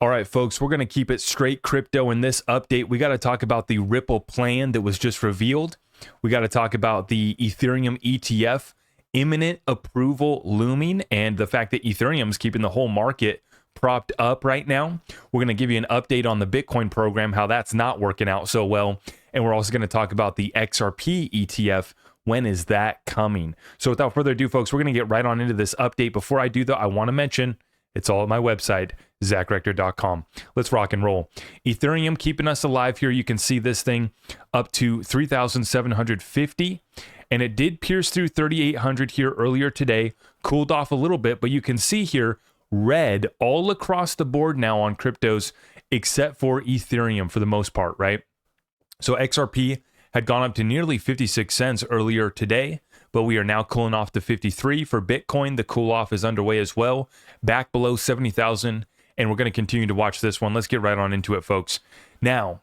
All right, folks, we're going to keep it straight crypto in this update. We got to talk about the Ripple plan that was just revealed. We got to talk about the Ethereum ETF, imminent approval looming, and the fact that Ethereum is keeping the whole market propped up right now. We're going to give you an update on the Bitcoin program, how that's not working out so well. And we're also going to talk about the XRP ETF. When is that coming? So without further ado, folks, we're going to get right on into this update. Before I do, though, I want to mention it's all at my website, zachrector.com. Let's rock and roll. Ethereum keeping us alive here. You can see this thing up to 3,750, and it did pierce through 3,800 here earlier today, cooled off a little bit, but you can see here red all across the board now on cryptos, except for Ethereum for the most part, right? So XRP had gone up to nearly 56 cents earlier today, but we are now cooling off to 53 for Bitcoin. The cool off is underway as well, back below 70,000, and we're going to continue to watch this one. Let's get right on into it, folks. Now,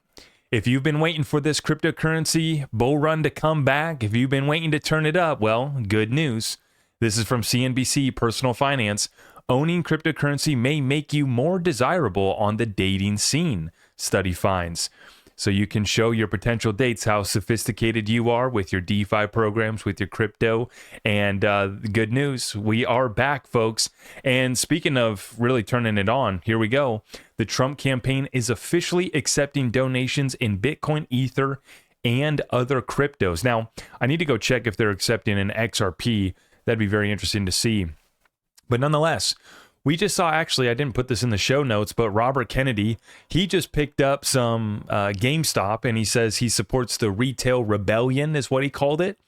if you've been waiting for this cryptocurrency bull run to come back, if you've been waiting to turn it up, well, good news. This is from CNBC Personal Finance. Owning cryptocurrency may make you more desirable on the dating scene, study finds. So you can show your potential dates how sophisticated you are with your DeFi programs, with your crypto. And good news, we are back, folks. And speaking of really turning it on, here we go. The Trump campaign is officially accepting donations in Bitcoin, Ether, and other cryptos. Now, I need to go check if they're accepting an XRP. That'd be very interesting to see. But nonetheless, we just saw, actually, I didn't put this in the show notes, but Robert Kennedy, he just picked up some GameStop, and he says he supports the retail rebellion, is what he called it.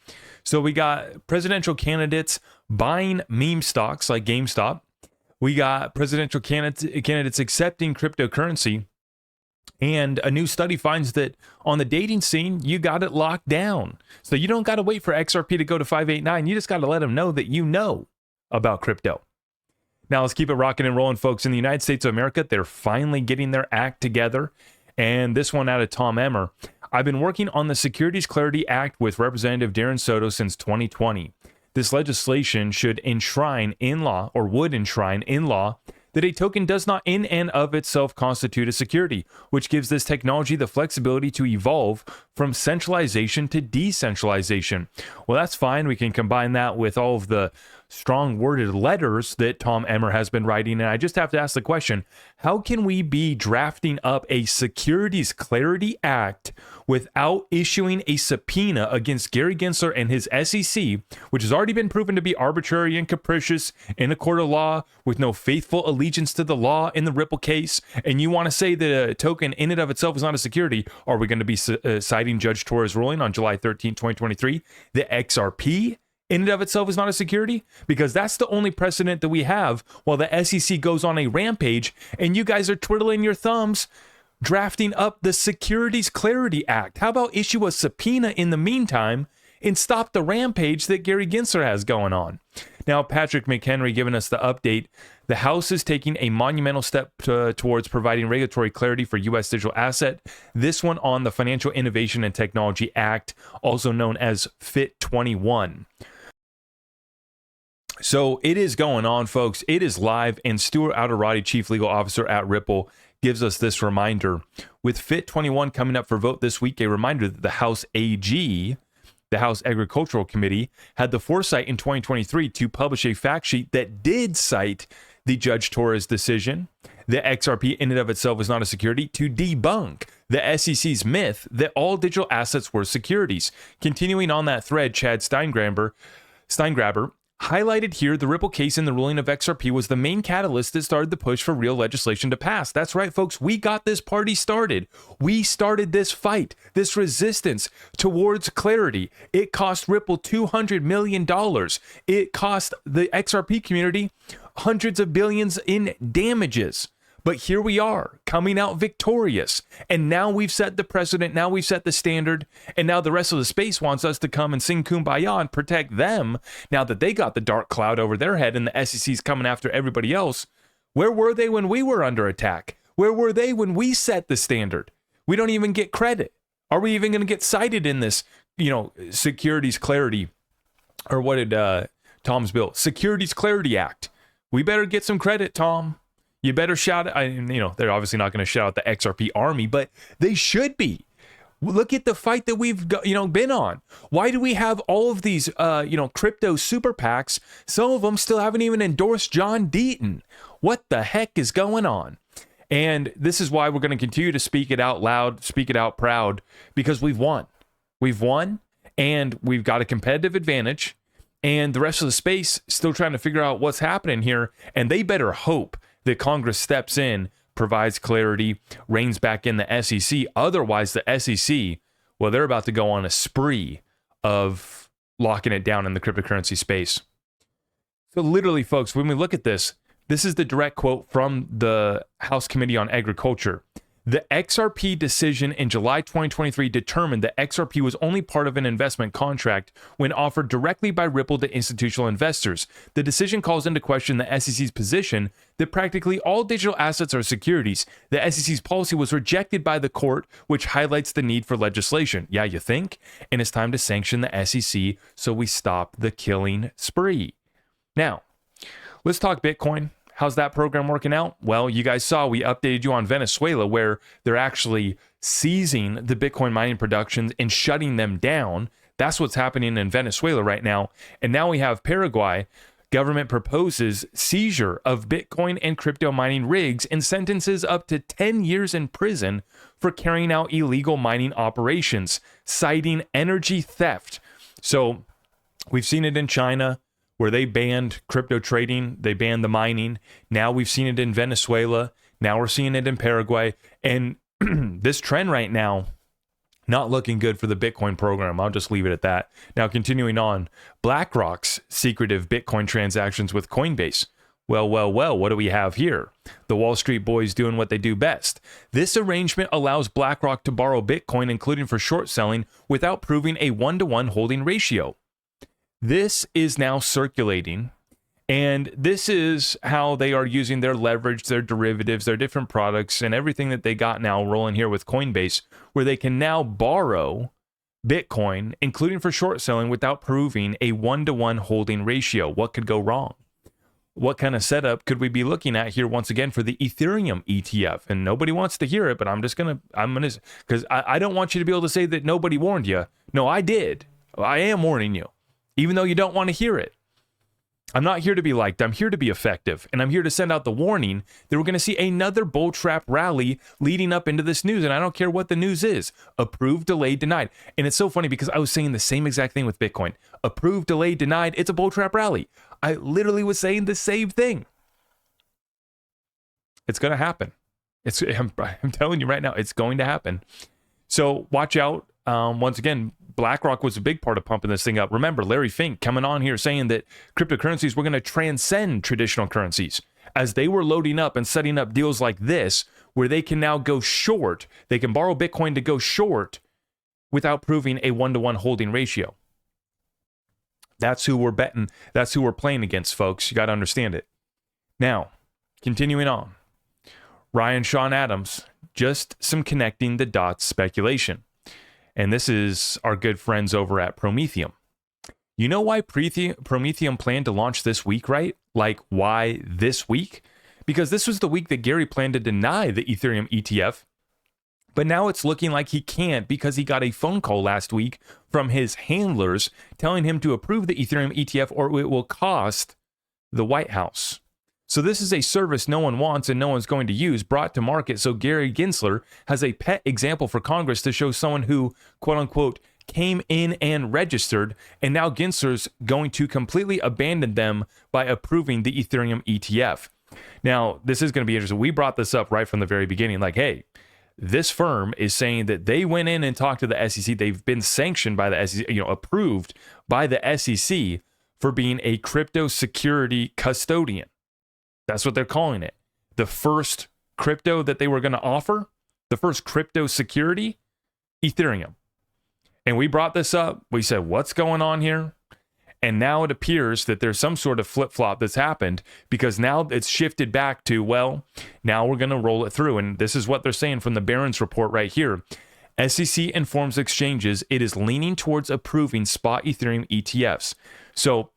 So we got presidential candidates buying meme stocks like GameStop. We got presidential candidates accepting cryptocurrency. And a new study finds that on the dating scene, you got it locked down. So you don't got to wait for XRP to go to 589. You just got to let them know that you know about crypto. Now, let's keep it rocking and rolling, folks. In the United States of America, they're finally getting their act together. And this one out of Tom Emmer. I've been working on the Securities Clarity Act with Representative Darren Soto since 2020. This legislation should enshrine in law, or would enshrine in law, that a token does not in and of itself constitute a security, which gives this technology the flexibility to evolve from centralization to decentralization. Well, that's fine. We can combine that with all of the strong worded letters that Tom Emmer has been writing. And I just have to ask the question, how can we be drafting up a Securities Clarity Act without issuing a subpoena against Gary Gensler and his SEC, which has already been proven to be arbitrary and capricious in a court of law with no faithful allegiance to the law in the Ripple case? And you want to say that a token in and of itself is not a security? Are we going to be citing Judge Torres' ruling on July 13, 2023? The XRP in and of itself is not a security? Because that's the only precedent that we have while the SEC goes on a rampage and you guys are twiddling your thumbs drafting up the Securities Clarity Act. How about issue a subpoena in the meantime and stop the rampage that Gary Gensler has going on? Now, Patrick McHenry giving us the update. The House is taking a monumental step towards providing regulatory clarity for U.S. digital asset. This one on the Financial Innovation and Technology Act, also known as FIT 21. So it is going on, folks. It is live, and Stuart Alderati, Chief Legal Officer at Ripple, gives us this reminder. With FIT 21 coming up for vote this week, a reminder that the House AG, the House Agricultural Committee, had the foresight in 2023 to publish a fact sheet that did cite the Judge Torres decision. The XRP in and of itself is not a security, to debunk the SEC's myth that all digital assets were securities. Continuing on that thread, Chad Steingraber highlighted here the Ripple case in the ruling of XRP was the main catalyst that started the push for real legislation to pass. That's right, folks. We got this party started. We started this fight, this resistance towards clarity. It cost Ripple $200 million. It cost the XRP community hundreds of billions in damages. But here we are, coming out victorious. And now we've set the precedent, now we've set the standard, and now the rest of the space wants us to come and sing Kumbaya and protect them now that they got the dark cloud over their head and the SEC's coming after everybody else. Where were they when we were under attack? Where were they when we set the standard? We don't even get credit. Are we even going to get cited in this, Securities Clarity, or what did Tom's bill? Securities Clarity Act. We better get some credit, Tom. You better shout, they're obviously not going to shout out the XRP army, but they should be. Look at the fight that we've been on. Why do we have all of these crypto super PACs? Some of them still haven't even endorsed John Deaton. What the heck is going on? And this is why we're going to continue to speak it out loud, speak it out proud, because we've won. We've won, and we've got a competitive advantage, and the rest of the space still trying to figure out what's happening here, and they better hope that Congress steps in, provides clarity, reins back in the SEC. Otherwise, the SEC, well, they're about to go on a spree of locking it down in the cryptocurrency space. So literally, folks, when we look at this, this is the direct quote from the House Committee on Agriculture. The XRP decision in July 2023 determined that XRP was only part of an investment contract when offered directly by Ripple to institutional investors. The decision calls into question the SEC's position that practically all digital assets are securities. The SEC's policy was rejected by the court, which highlights the need for legislation. Yeah, you think? And it's time to sanction the SEC so we stop the killing spree. Now, let's talk Bitcoin. How's that program working out? Well, you guys saw we updated you on Venezuela, where they're actually seizing the Bitcoin mining productions and shutting them down. That's what's happening in Venezuela right now. And now we have Paraguay. Government proposes seizure of Bitcoin and crypto mining rigs and sentences up to 10 years in prison for carrying out illegal mining operations, citing energy theft. So we've seen it in China, where they banned crypto trading, they banned the mining. Now we've seen it in Venezuela. Now we're seeing it in Paraguay. And this trend right now, not looking good for the Bitcoin program. I'll just leave it at that. Now, continuing on, BlackRock's secretive Bitcoin transactions with Coinbase. Well, what do we have here? The Wall Street boys doing what they do best. This arrangement allows BlackRock to borrow Bitcoin, including for short selling, without proving a 1-to-1 holding ratio. This is now circulating, and this is how they are using their leverage, their derivatives, their different products, and everything that they got now rolling here with Coinbase, where they can now borrow Bitcoin, including for short selling, without proving a 1-to-1 holding ratio. What could go wrong? What kind of setup could we be looking at here once again for the Ethereum ETF? And nobody wants to hear it, but I'm gonna, because I don't want you to be able to say that nobody warned you. No, I did. I am warning you, even though you don't want to hear it. I'm not here to be liked. I'm here to be effective. And I'm here to send out the warning that we're going to see another bull trap rally leading up into this news. And I don't care what the news is. Approved, delayed, denied. And it's so funny because I was saying the same exact thing with Bitcoin. Approved, delayed, denied. It's a bull trap rally. I literally was saying the same thing. It's going to happen. I'm telling you right now, it's going to happen. So watch out. Once again, BlackRock was a big part of pumping this thing up. Remember, Larry Fink coming on here saying that cryptocurrencies were going to transcend traditional currencies as they were loading up and setting up deals like this, where they can now go short. They can borrow Bitcoin to go short without proving a 1-to-1 holding ratio. That's who we're betting. That's who we're playing against, folks. You got to understand it. Now, continuing on. Ryan Sean Adams, just some connecting the dots speculation. And this is our good friends over at Prometheum. You know why Prometheum planned to launch this week, right? Like, why this week? Because this was the week that Gary planned to deny the Ethereum ETF. But now it's looking like he can't because he got a phone call last week from his handlers telling him to approve the Ethereum ETF or it will cost the White House. So this is a service no one wants and no one's going to use, brought to market so Gary Gensler has a pet example for Congress to show someone who, quote unquote, came in and registered, and now Gensler's going to completely abandon them by approving the Ethereum ETF. Now, this is going to be interesting. We brought this up right from the very beginning, like, hey, this firm is saying that they went in and talked to the SEC. They've been sanctioned by the SEC, approved by the SEC for being a crypto security custodian. That's what they're calling it. The first crypto that they were going to offer, the first crypto security, Ethereum. And we brought this up. We said, what's going on here? And now it appears that there's some sort of flip-flop that's happened because now it's shifted back to, well, now we're going to roll it through. And this is what they're saying from the Barron's report right here. SEC informs exchanges it is leaning towards approving spot Ethereum ETFs. So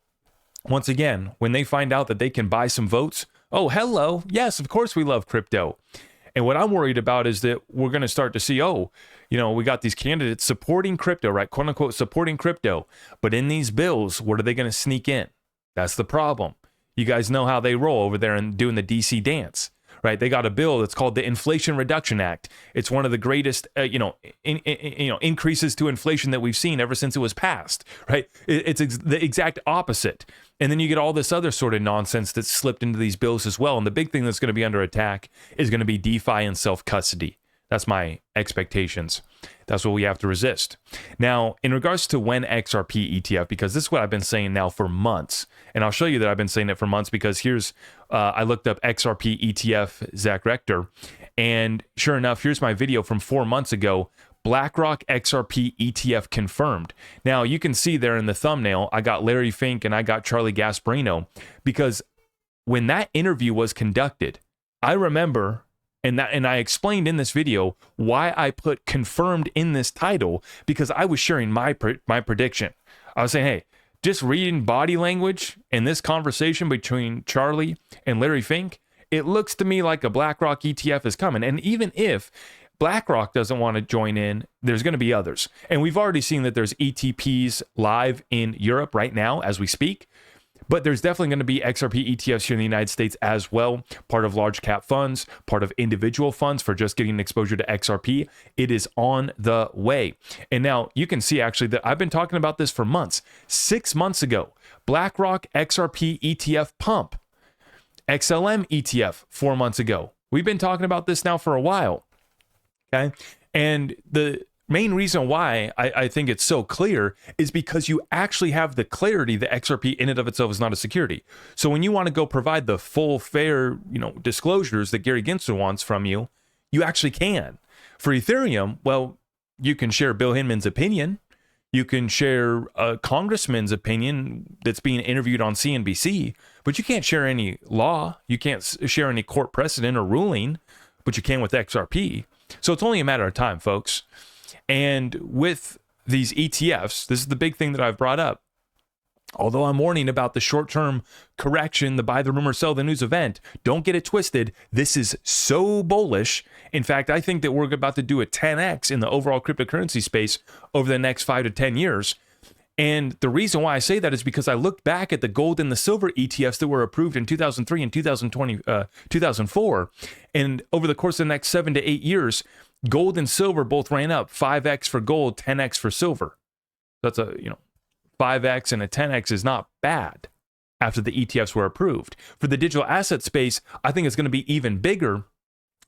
once again, when they find out that they can buy some votes, Oh, hello. Yes, of course we love crypto. And what I'm worried about is that we're going to start to see, we got these candidates supporting crypto, right? Quote unquote, supporting crypto. But in these bills, what are they going to sneak in? That's the problem. You guys know how they roll over there and doing the DC dance, right? They got a bill that's called the Inflation Reduction Act. It's one of the greatest, increases to inflation that we've seen ever since it was passed, right? It's the exact opposite. And then you get all this other sort of nonsense that's slipped into these bills as well. And the big thing that's going to be under attack is going to be DeFi and self-custody. That's my expectations. That's what we have to resist. Now, in regards to when XRP ETF, because this is what I've been saying now for months, and I'll show you that I've been saying it for months because here's, I looked up XRP ETF Zach Rector, and sure enough, here's my video from 4 months ago, BlackRock XRP ETF confirmed. Now, you can see there in the thumbnail, I got Larry Fink and I got Charlie Gasparino, because when that interview was conducted, I remember, and I explained in this video why I put confirmed in this title, because I was sharing my prediction. I was saying, hey, just reading body language in this conversation between Charlie and Larry Fink, it looks to me like a BlackRock ETF is coming. And even if BlackRock doesn't want to join in, there's going to be others. And we've already seen that there's ETPs live in Europe right now as we speak. But there's definitely going to be XRP ETFs here in the United States as well, part of large cap funds, part of individual funds for just getting exposure to XRP. It is on the way. And now you can see actually that I've been talking about this for months. 6 months ago, BlackRock XRP ETF pump, XLM ETF 4 months ago. We've been talking about this now for a while. Okay. And the main reason why I think it's so clear is because you actually have the clarity that XRP in and of itself is not a security. So when you want to go provide the full, fair, disclosures that Gary Gensler wants from you, you actually can. For Ethereum, well, you can share Bill Hinman's opinion. You can share a congressman's opinion that's being interviewed on CNBC, but you can't share any law. You can't share any court precedent or ruling, but you can with XRP. So it's only a matter of time, folks. And with these ETFs, this is the big thing that I've brought up. Although I'm warning about the short-term correction, the buy the rumor, sell the news event, don't get it twisted. This is so bullish. In fact, I think that we're about to do a 10x in the overall cryptocurrency space over the next 5 to 10 years. And the reason why I say that is because I looked back at the gold and the silver ETFs that were approved in 2003 and 2004. And over the course of the next 7 to 8 years, gold and silver both ran up 5x for gold, 10x for silver. That's 5x and a 10x is not bad after the ETFs were approved. For the digital asset space, I think it's going to be even bigger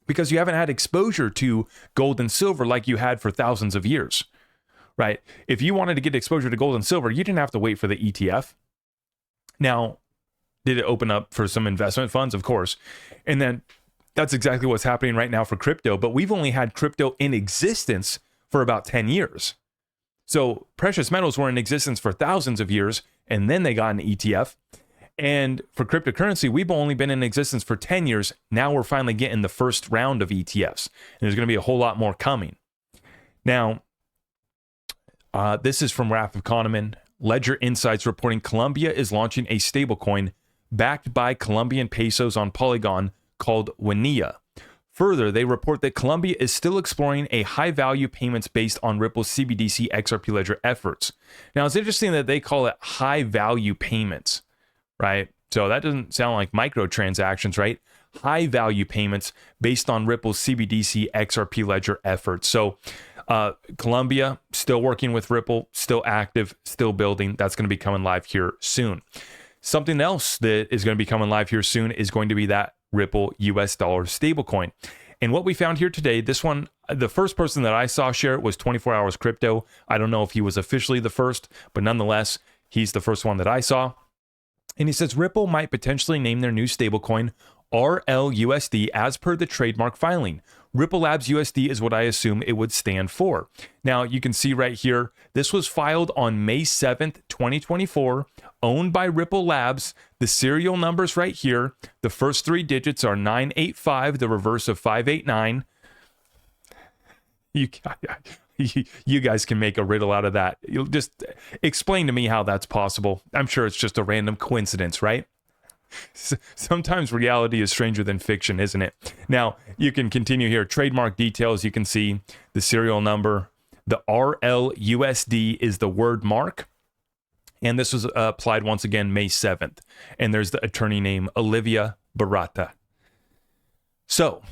because you haven't had exposure to gold and silver like you had for thousands of years. Right? If you wanted to get exposure to gold and silver, you didn't have to wait for the ETF. Now, did it open up for some investment funds? Of course. And then that's exactly what's happening right now for crypto. But we've only had crypto in existence for about 10 years. So precious metals were in existence for thousands of years, and then they got an ETF. And for cryptocurrency, we've only been in existence for 10 years. Now we're finally getting the first round of ETFs. And there's going to be a whole lot more coming. Now, this is from Wrath of Kahneman. Ledger Insights reporting Colombia is launching a stablecoin backed by Colombian pesos on Polygon called Wenia. Further, they report that Colombia is still exploring a high-value payments based on Ripple's CBDC XRP Ledger efforts. Now, it's interesting that they call it high-value payments, right? So that doesn't sound like microtransactions, right? High-value payments based on Ripple's CBDC XRP Ledger efforts. So Colombia, still working with Ripple, still active, still building. That's going to be coming live here soon. Something else that is going to be coming live here soon is going to be that Ripple US dollar stablecoin. And what we found here today, this one, the first person that I saw share it was 24 Hours Crypto. I don't know if he was officially the first, but nonetheless, he's the first one that I saw. And he says Ripple might potentially name their new stablecoin RLUSD as per the trademark filing. Ripple Labs USD is what I assume it would stand for. Now, you can see right here, this was filed on May 7th, 2024, owned by Ripple Labs. The serial numbers right here, the first 3 digits are 985, the reverse of 589. You guys can make a riddle out of that. You'll just explain to me how that's possible. I'm sure it's just a random coincidence, right? Sometimes reality is stranger than fiction, isn't it? Now, you can continue here. Trademark details, you can see the serial number. The RLUSD is the word mark. And this was applied once again May 7th. And there's the attorney name, Olivia Barata. So,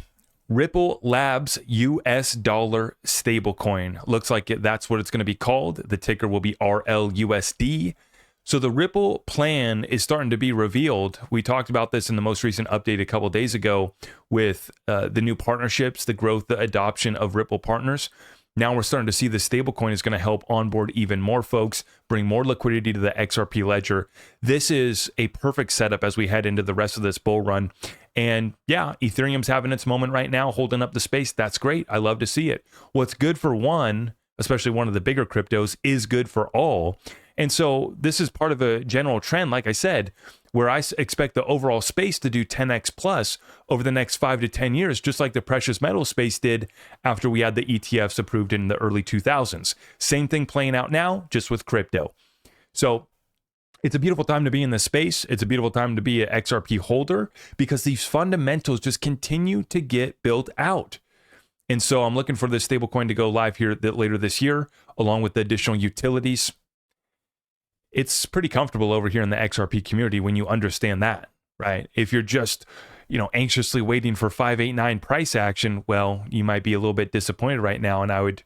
Ripple Labs US dollar stablecoin. Looks like that's what it's going to be called. The ticker will be RLUSD. So the Ripple plan is starting to be revealed. We talked about this in the most recent update a couple of days ago with the new partnerships, the growth, the adoption of Ripple partners. Now we're starting to see the stablecoin is going to help onboard even more folks, bring more liquidity to the XRP ledger. This is a perfect setup as we head into the rest of this bull run. And yeah, Ethereum's having its moment right now, holding up the space. That's great. I love to see it. What's good for one, especially one of the bigger cryptos, is good for all. And so this is part of a general trend, like I said, where I expect the overall space to do 10x plus over the next 5 to 10 years, just like the precious metal space did after we had the ETFs approved in the early 2000s. Same thing playing out now, just with crypto. So it's a beautiful time to be in this space. It's a beautiful time to be an XRP holder because these fundamentals just continue to get built out. And so I'm looking for this stablecoin to go live here later this year, along with the additional utilities. It's pretty comfortable over here in the XRP community when you understand that, right? If you're just, anxiously waiting for 589 price action, well, you might be a little bit disappointed right now. And I would,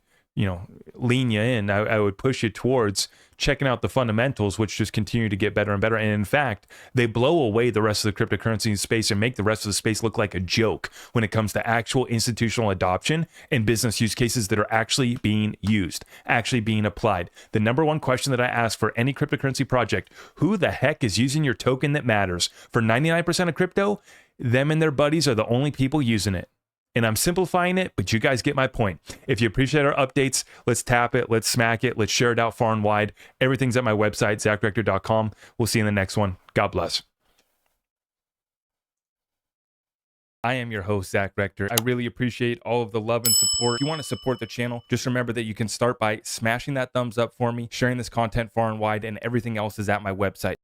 lean you in. I would push you towards checking out the fundamentals, which just continue to get better and better. And in fact, they blow away the rest of the cryptocurrency space and make the rest of the space look like a joke when it comes to actual institutional adoption and business use cases that are actually being used, actually being applied. The number one question that I ask for any cryptocurrency project, who the heck is using your token that matters? For 99% of crypto, them and their buddies are the only people using it. And I'm simplifying it, but you guys get my point. If you appreciate our updates, let's tap it, let's smack it, let's share it out far and wide. Everything's at my website, zachrector.com. We'll see you in the next one. God bless. I am your host, Zach Rector. I really appreciate all of the love and support. If you want to support the channel, just remember that you can start by smashing that thumbs up for me, sharing this content far and wide, and everything else is at my website.